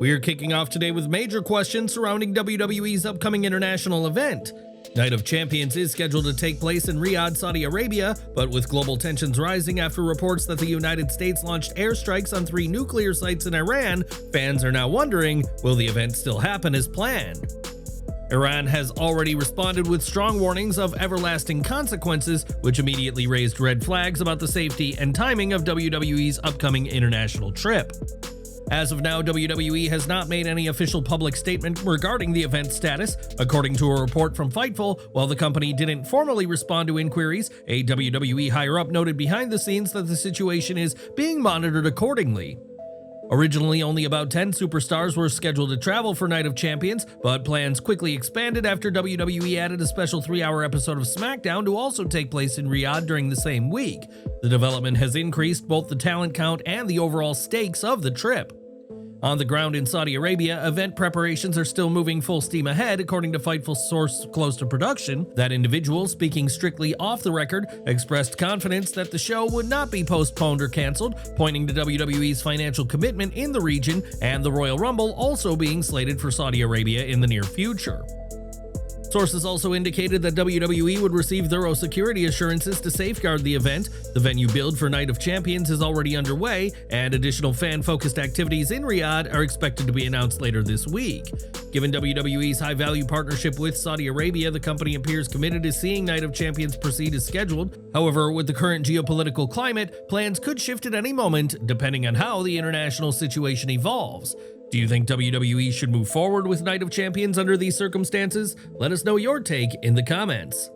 We are kicking off today with major questions surrounding WWE's upcoming international event. Night of Champions is scheduled to take place in Riyadh, Saudi Arabia, but with global tensions rising after reports that the United States launched airstrikes on 3 nuclear sites in Iran, fans are now wondering, will the event still happen as planned? Iran has already responded with strong warnings of everlasting consequences, which immediately raised red flags about the safety and timing of WWE's upcoming international trip. As of now, WWE has not made any official public statement regarding the event's status. According to a report from Fightful, while the company didn't formally respond to inquiries, a WWE higher-up noted behind the scenes that the situation is being monitored accordingly. Originally, only about 10 superstars were scheduled to travel for Night of Champions, but plans quickly expanded after WWE added a special 3-hour episode of SmackDown to also take place in Riyadh during the same week. The development has increased both the talent count and the overall stakes of the trip. On the ground in Saudi Arabia, event preparations are still moving full steam ahead, according to Fightful source close to production. That individual, speaking strictly off the record, expressed confidence that the show would not be postponed or canceled, pointing to WWE's financial commitment in the region and the Royal Rumble also being slated for Saudi Arabia in the near future. Sources also indicated that WWE would receive thorough security assurances to safeguard the event. The venue build for Night of Champions is already underway, and additional fan-focused activities in Riyadh are expected to be announced later this week. Given WWE's high-value partnership with Saudi Arabia, the company appears committed to seeing Night of Champions proceed as scheduled. However, with the current geopolitical climate, plans could shift at any moment, depending on how the international situation evolves. Do you think WWE should move forward with Night of Champions under these circumstances? Let us know your take in the comments.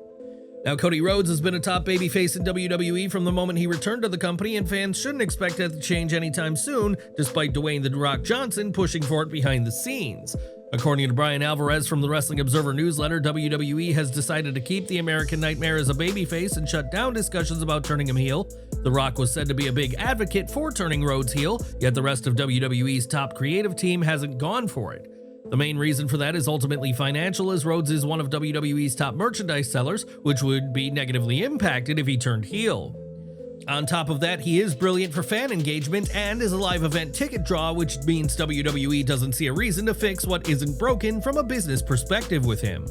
Now, Cody Rhodes has been a top babyface in WWE from the moment he returned to the company, and fans shouldn't expect that to change anytime soon, despite Dwayne "The Rock" Johnson pushing for it behind the scenes. According to Brian Alvarez from the Wrestling Observer newsletter, WWE has decided to keep the American Nightmare as a babyface and shut down discussions about turning him heel. The Rock was said to be a big advocate for turning Rhodes heel, yet the rest of WWE's top creative team hasn't gone for it. The main reason for that is ultimately financial, as Rhodes is one of WWE's top merchandise sellers, which would be negatively impacted if he turned heel. On top of that, he is brilliant for fan engagement and is a live event ticket draw, which means WWE doesn't see a reason to fix what isn't broken from a business perspective with him.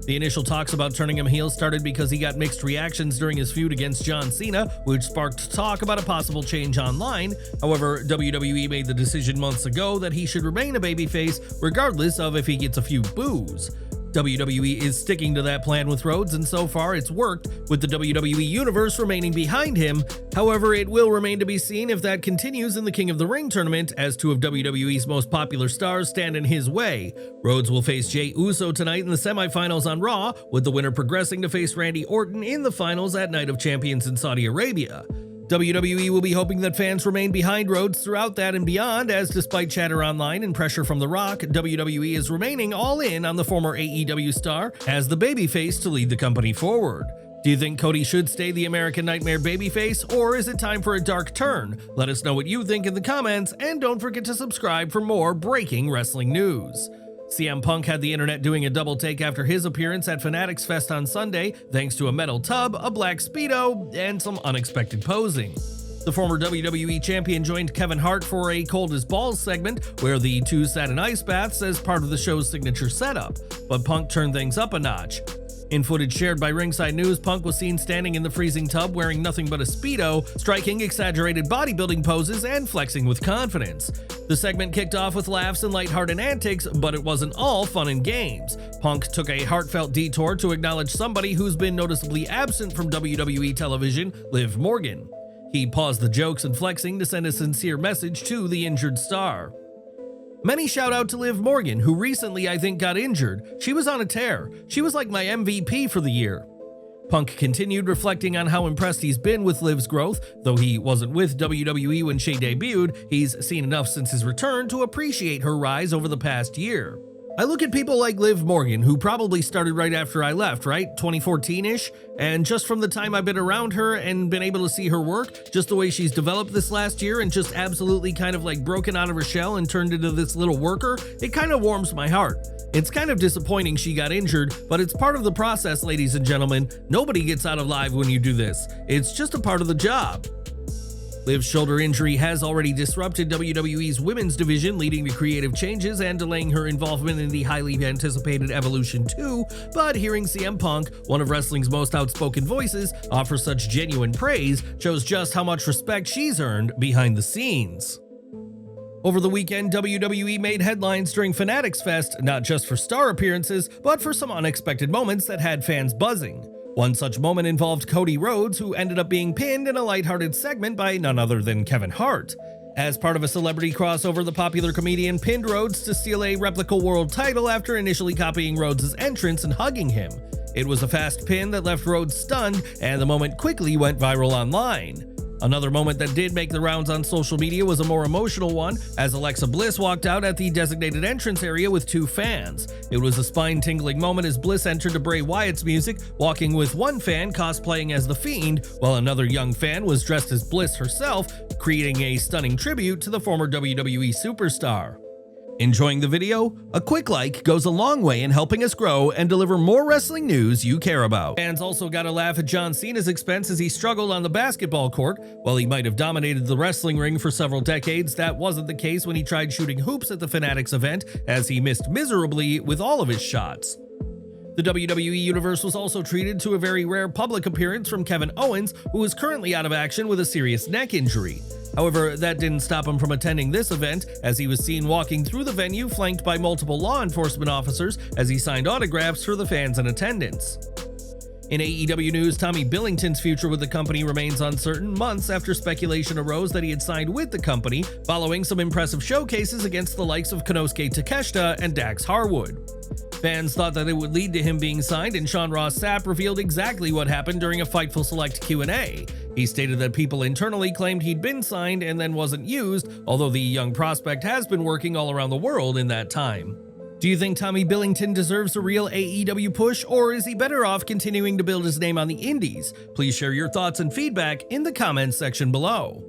The initial talks about turning him heel started because he got mixed reactions during his feud against John Cena, which sparked talk about a possible change online. However, WWE made the decision months ago that he should remain a babyface regardless of if he gets a few boos. WWE is sticking to that plan with Rhodes, and so far it's worked, with the WWE Universe remaining behind him. However, it will remain to be seen if that continues in the King of the Ring tournament, as 2 of WWE's most popular stars stand in his way. Rhodes will face Jey Uso tonight in the semifinals on Raw, with the winner progressing to face Randy Orton in the finals at Night of Champions in Saudi Arabia. WWE will be hoping that fans remain behind Rhodes throughout that and beyond, as despite chatter online and pressure from The Rock, WWE is remaining all in on the former AEW star as the babyface to lead the company forward. Do you think Cody should stay the American Nightmare babyface, or is it time for a dark turn? Let us know what you think in the comments, and don't forget to subscribe for more breaking wrestling news. CM Punk had the internet doing a double take after his appearance at Fanatics Fest on Sunday, thanks to a metal tub, a black Speedo, and some unexpected posing. The former WWE champion joined Kevin Hart for a Cold as Balls segment, where the two sat in ice baths as part of the show's signature setup, but Punk turned things up a notch. In footage shared by Ringside News, Punk was seen standing in the freezing tub wearing nothing but a Speedo, striking exaggerated bodybuilding poses and flexing with confidence. The segment kicked off with laughs and lighthearted antics, but it wasn't all fun and games. Punk took a heartfelt detour to acknowledge somebody who's been noticeably absent from WWE television, Liv Morgan. He paused the jokes and flexing to send a sincere message to the injured star. Many shout out to Liv Morgan, who recently I think got injured. She was on a tear. She was like my MVP for the year. Punk continued, reflecting on how impressed he's been with Liv's growth. Though he wasn't with WWE when she debuted, he's seen enough since his return to appreciate her rise over the past year. I look at people like Liv Morgan, who probably started right after I left, right? 2014-ish? And just from the time I've been around her and been able to see her work, just the way she's developed this last year and just absolutely kind of like broken out of her shell and turned into this little worker, it kind of warms my heart. It's kind of disappointing she got injured, but it's part of the process, ladies and gentlemen. Nobody gets out alive when you do this. It's just a part of the job. Liv's shoulder injury has already disrupted WWE's women's division, leading to creative changes and delaying her involvement in the highly anticipated Evolution 2, but hearing CM Punk, one of wrestling's most outspoken voices, offer such genuine praise shows just how much respect she's earned behind the scenes. Over the weekend, WWE made headlines during Fanatics Fest, not just for star appearances, but for some unexpected moments that had fans buzzing. One such moment involved Cody Rhodes, who ended up being pinned in a lighthearted segment by none other than Kevin Hart. As part of a celebrity crossover, the popular comedian pinned Rhodes to steal a Replica world title after initially copying Rhodes' entrance and hugging him. It was a fast pin that left Rhodes stunned, and the moment quickly went viral online. Another moment that did make the rounds on social media was a more emotional one, as Alexa Bliss walked out at the designated entrance area with two fans. It was a spine-tingling moment as Bliss entered to Bray Wyatt's music, walking with one fan cosplaying as the Fiend, while another young fan was dressed as Bliss herself, creating a stunning tribute to the former WWE superstar. Enjoying the video? A quick like goes a long way in helping us grow and deliver more wrestling news you care about. Fans also got a laugh at John Cena's expense as he struggled on the basketball court. While he might have dominated the wrestling ring for several decades, that wasn't the case when he tried shooting hoops at the Fanatics event, as he missed miserably with all of his shots. The WWE Universe was also treated to a very rare public appearance from Kevin Owens, who is currently out of action with a serious neck injury. However, that didn't stop him from attending this event, as he was seen walking through the venue flanked by multiple law enforcement officers as he signed autographs for the fans in attendance. In AEW news, Tommy Billington's future with the company remains uncertain months after speculation arose that he had signed with the company following some impressive showcases against the likes of Konosuke Takeshita and Dax Harwood. Fans thought that it would lead to him being signed, and Sean Ross Sapp revealed exactly what happened during a Fightful Select Q&A. He stated that people internally claimed he'd been signed and then wasn't used, although the young prospect has been working all around the world in that time. Do you think Tommy Billington deserves a real AEW push, or is he better off continuing to build his name on the indies? Please share your thoughts and feedback in the comments section below.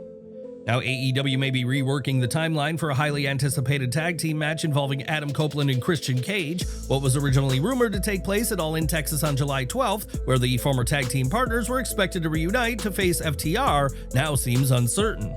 Now, AEW may be reworking the timeline for a highly anticipated tag team match involving Adam Copeland and Christian Cage. What was originally rumored to take place at All In Texas on July 12th, where the former tag team partners were expected to reunite to face FTR, now seems uncertain.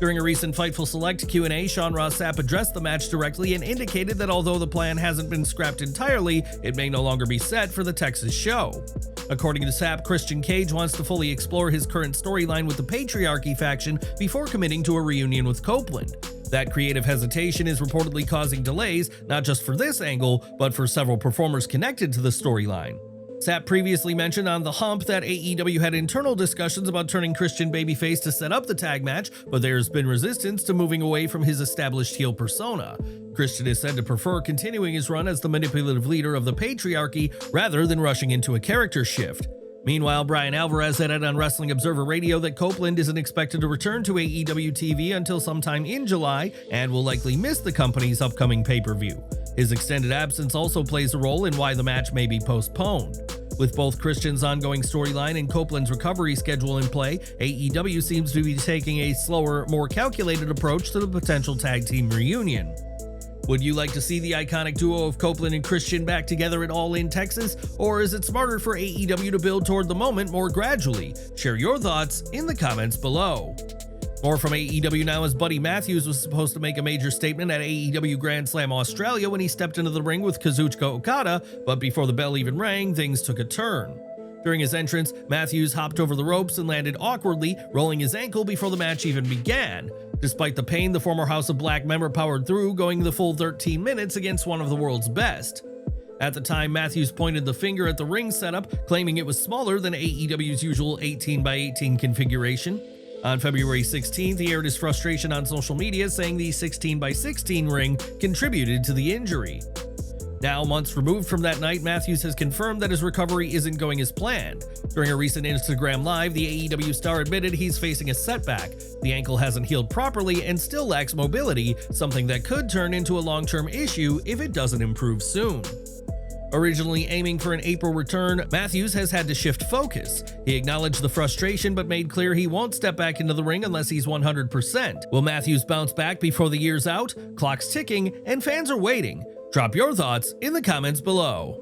During a recent Fightful Select Q&A, Sean Ross Sapp addressed the match directly and indicated that although the plan hasn't been scrapped entirely, it may no longer be set for the Texas show. According to Sapp, Christian Cage wants to fully explore his current storyline with the Patriarchy faction before committing to a reunion with Copeland. That creative hesitation is reportedly causing delays, not just for this angle, but for several performers connected to the storyline. Sapp previously mentioned on The Hump that AEW had internal discussions about turning Christian babyface to set up the tag match, but there's been resistance to moving away from his established heel persona. Christian is said to prefer continuing his run as the manipulative leader of the Patriarchy rather than rushing into a character shift. Meanwhile, Brian Alvarez said on Wrestling Observer Radio that Copeland isn't expected to return to AEW TV until sometime in July and will likely miss the company's upcoming pay-per-view. His extended absence also plays a role in why the match may be postponed. With both Christian's ongoing storyline and Copeland's recovery schedule in play, AEW seems to be taking a slower, more calculated approach to the potential tag team reunion. Would you like to see the iconic duo of Copeland and Christian back together at All In Texas, or is it smarter for AEW to build toward the moment more gradually? Share your thoughts in the comments below. More from AEW now, as Buddy Matthews was supposed to make a major statement at AEW Grand Slam Australia when he stepped into the ring with Kazuchika Okada, but before the bell even rang, things took a turn. During his entrance, Matthews hopped over the ropes and landed awkwardly, rolling his ankle before the match even began. Despite the pain, the former House of Black member powered through, going the full 13 minutes against one of the world's best. At the time, Matthews pointed the finger at the ring setup, claiming it was smaller than AEW's usual 18x18 configuration. On February 16th, he aired his frustration on social media, saying the 16x16 ring contributed to the injury. Now, months removed from that night, Matthews has confirmed that his recovery isn't going as planned. During a recent Instagram Live, the AEW star admitted he's facing a setback. The ankle hasn't healed properly and still lacks mobility, something that could turn into a long-term issue if it doesn't improve soon. Originally aiming for an April return, Matthews has had to shift focus. He acknowledged the frustration but made clear he won't step back into the ring unless he's 100%. Will Matthews bounce back before the year's out? Clock's ticking and fans are waiting. Drop your thoughts in the comments below.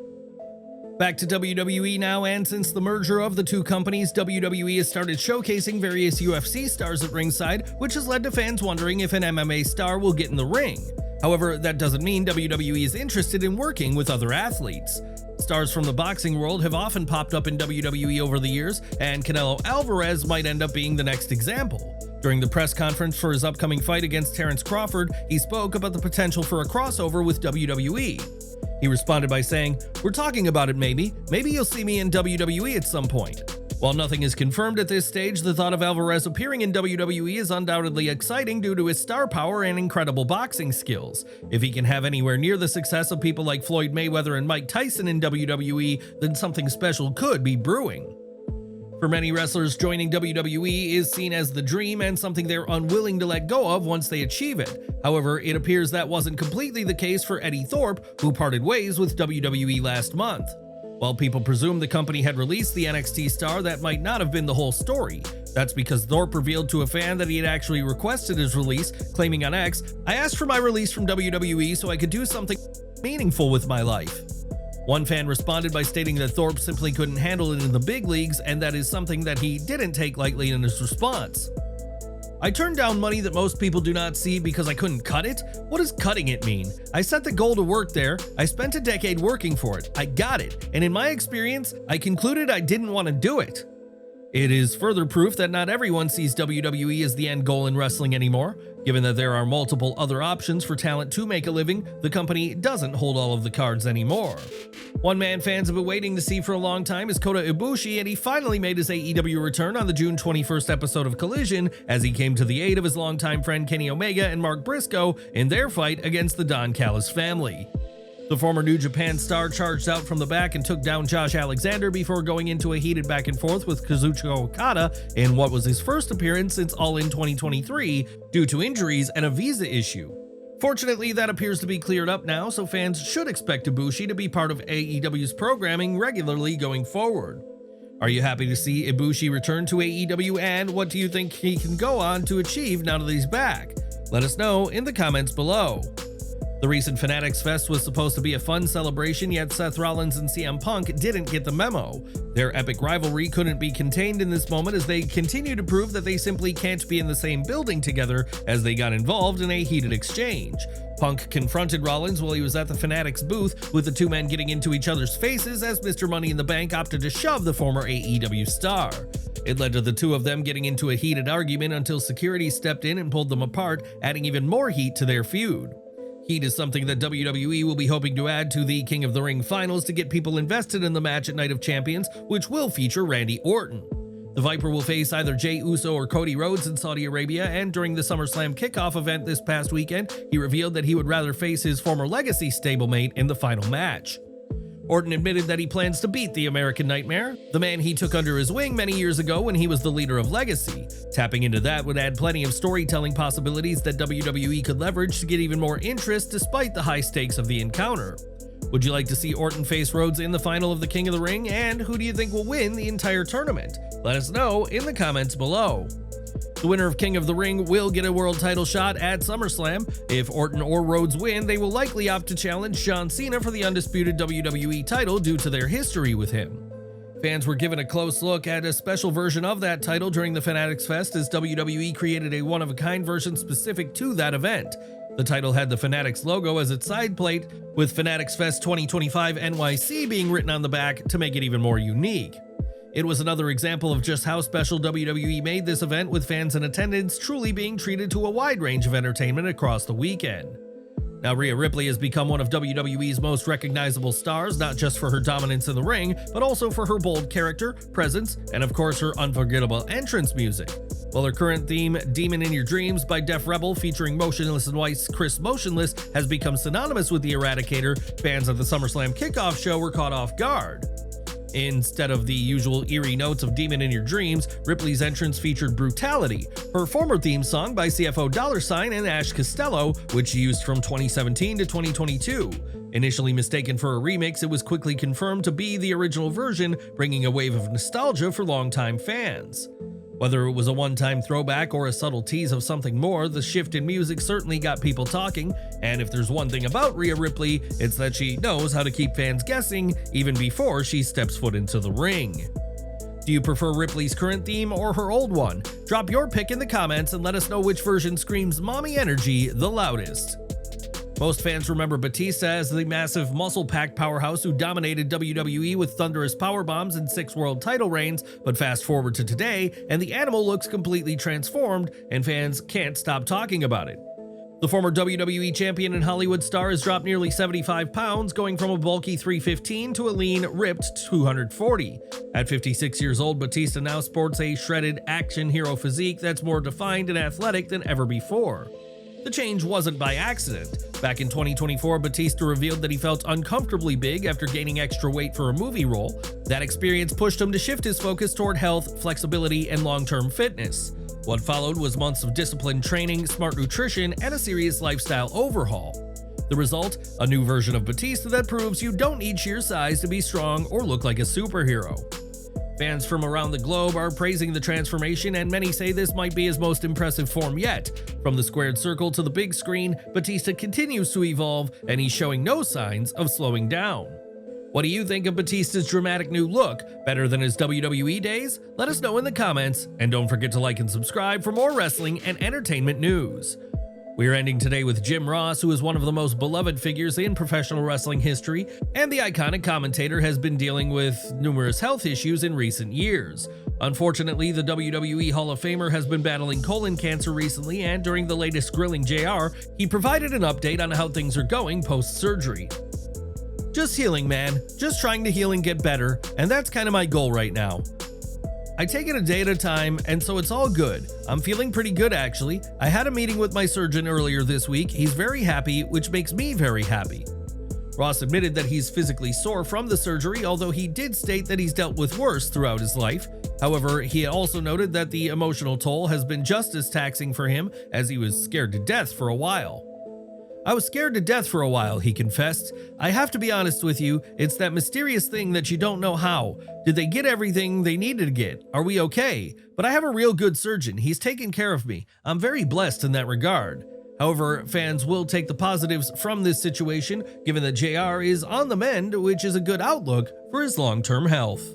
Back to WWE now, and since the merger of the two companies, WWE has started showcasing various UFC stars at ringside, which has led to fans wondering if an MMA star will get in the ring. However, that doesn't mean WWE is interested in working with other athletes. Stars from the boxing world have often popped up in WWE over the years, and Canelo Alvarez might end up being the next example. During the press conference for his upcoming fight against Terrence Crawford, he spoke about the potential for a crossover with WWE. He responded by saying, "We're talking about it maybe. Maybe you'll see me in WWE at some point." While nothing is confirmed at this stage, the thought of Alvarez appearing in WWE is undoubtedly exciting due to his star power and incredible boxing skills. If he can have anywhere near the success of people like Floyd Mayweather and Mike Tyson in WWE, then something special could be brewing. For many wrestlers, joining WWE is seen as the dream and something they're unwilling to let go of once they achieve it. However, it appears that wasn't completely the case for Eddie Thorpe, who parted ways with WWE last month. While people presume the company had released the NXT star, that might not have been the whole story. That's because Thorpe revealed to a fan that he had actually requested his release, claiming on X, "I asked for my release from WWE so I could do something meaningful with my life." One fan responded by stating that Thorpe simply couldn't handle it in the big leagues, and that is something that he didn't take lightly in his response. "I turned down money that most people do not see because I couldn't cut it? What does cutting it mean? I set the goal to work there. I spent a decade working for it. I got it. And in my experience, I concluded I didn't want to do it." It is further proof that not everyone sees WWE as the end goal in wrestling anymore. Given that there are multiple other options for talent to make a living, the company doesn't hold all of the cards anymore. One man fans have been waiting to see for a long time is Kota Ibushi, and he finally made his AEW return on the June 21st episode of Collision as he came to the aid of his longtime friend Kenny Omega and Mark Briscoe in their fight against the Don Callis family. The former New Japan star charged out from the back and took down Josh Alexander before going into a heated back and forth with Kazuchika Okada in what was his first appearance since All In 2023 due to injuries and a visa issue. Fortunately, that appears to be cleared up now, so fans should expect Ibushi to be part of AEW's programming regularly going forward. Are you happy to see Ibushi return to AEW, and what do you think he can go on to achieve now that he's back? Let us know in the comments below. The recent Fanatics Fest was supposed to be a fun celebration, yet Seth Rollins and CM Punk didn't get the memo. Their epic rivalry couldn't be contained in this moment as they continue to prove that they simply can't be in the same building together as they got involved in a heated exchange. Punk confronted Rollins while he was at the Fanatics booth, with the two men getting into each other's faces as Mr. Money in the Bank opted to shove the former AEW star. It led to the two of them getting into a heated argument until security stepped in and pulled them apart, adding even more heat to their feud. Heat is something that WWE will be hoping to add to the King of the Ring finals to get people invested in the match at Night of Champions, which will feature Randy Orton. The Viper will face either Jey Uso or Cody Rhodes in Saudi Arabia, and during the SummerSlam kickoff event this past weekend, he revealed that he would rather face his former Legacy stablemate in the final match. Orton admitted that he plans to beat the American Nightmare, the man he took under his wing many years ago when he was the leader of Legacy. Tapping into that would add plenty of storytelling possibilities that WWE could leverage to get even more interest despite the high stakes of the encounter. Would you like to see Orton face Rhodes in the final of the King of the Ring, and who do you think will win the entire tournament? Let us know in the comments below. The winner of King of the Ring will get a world title shot at SummerSlam. If Orton or Rhodes win, they will likely opt to challenge John Cena for the undisputed WWE title due to their history with him. Fans were given a close look at a special version of that title during the Fanatics Fest as WWE created a one-of-a-kind version specific to that event. The title had the Fanatics logo as its side plate, with Fanatics Fest 2025 NYC being written on the back to make it even more unique. It was another example of just how special WWE made this event, with fans in attendance truly being treated to a wide range of entertainment across the weekend. Now, Rhea Ripley has become one of WWE's most recognizable stars, not just for her dominance in the ring, but also for her bold character, presence, and of course her unforgettable entrance music. While her current theme, Demon in Your Dreams by Def Rebel featuring Motionless in White's Chris Motionless, has become synonymous with the Eradicator, fans at the SummerSlam kickoff show were caught off guard. Instead of the usual eerie notes of Demon in Your Dreams, Ripley's entrance featured Brutality, her former theme song by CFO $, and Ash Costello, which she used from 2017 to 2022. Initially mistaken for a remix, it was quickly confirmed to be the original version, bringing a wave of nostalgia for longtime fans. Whether it was a one-time throwback or a subtle tease of something more, the shift in music certainly got people talking, and if there's one thing about Rhea Ripley, it's that she knows how to keep fans guessing even before she steps foot into the ring. Do you prefer Ripley's current theme or her old one? Drop your pick in the comments and let us know which version screams mommy energy the loudest. Most fans remember Batista as the massive muscle-packed powerhouse who dominated WWE with thunderous powerbombs and 6 world title reigns, but fast forward to today, and the animal looks completely transformed, and fans can't stop talking about it. The former WWE champion and Hollywood star has dropped nearly 75 pounds, going from a bulky 315 to a lean, ripped 240. At 56 years old, Batista now sports a shredded action hero physique that's more defined and athletic than ever before. The change wasn't by accident. Back in 2024, Batista revealed that he felt uncomfortably big after gaining extra weight for a movie role. That experience pushed him to shift his focus toward health, flexibility, and long-term fitness. What followed was months of disciplined training, smart nutrition, and a serious lifestyle overhaul. The result? A new version of Batista that proves you don't need sheer size to be strong or look like a superhero. Fans from around the globe are praising the transformation, and many say this might be his most impressive form yet. From the squared circle to the big screen, Batista continues to evolve, and he's showing no signs of slowing down. What do you think of Batista's dramatic new look? Better than his WWE days? Let us know in the comments, and don't forget to like and subscribe for more wrestling and entertainment news. We're ending today with Jim Ross, who is one of the most beloved figures in professional wrestling history, and the iconic commentator has been dealing with numerous health issues in recent years. Unfortunately, the WWE Hall of Famer has been battling colon cancer recently, and during the latest Grilling JR, he provided an update on how things are going post-surgery. Just healing, man. Just trying to heal and get better, and that's kind of my goal right now. I take it a day at a time, and so it's all good. I'm feeling pretty good, actually. I had a meeting with my surgeon earlier this week. He's very happy, which makes me very happy. Ross admitted that he's physically sore from the surgery, although he did state that he's dealt with worse throughout his life. However, he also noted that the emotional toll has been just as taxing for him, as he was scared to death for a while. I was scared to death for a while, he confessed. I have to be honest with you, it's that mysterious thing that you don't know how. Did they get everything they needed to get? Are we okay? But I have a real good surgeon. He's taken care of me. I'm very blessed in that regard. However, fans will take the positives from this situation, given that JR is on the mend, which is a good outlook for his long-term health.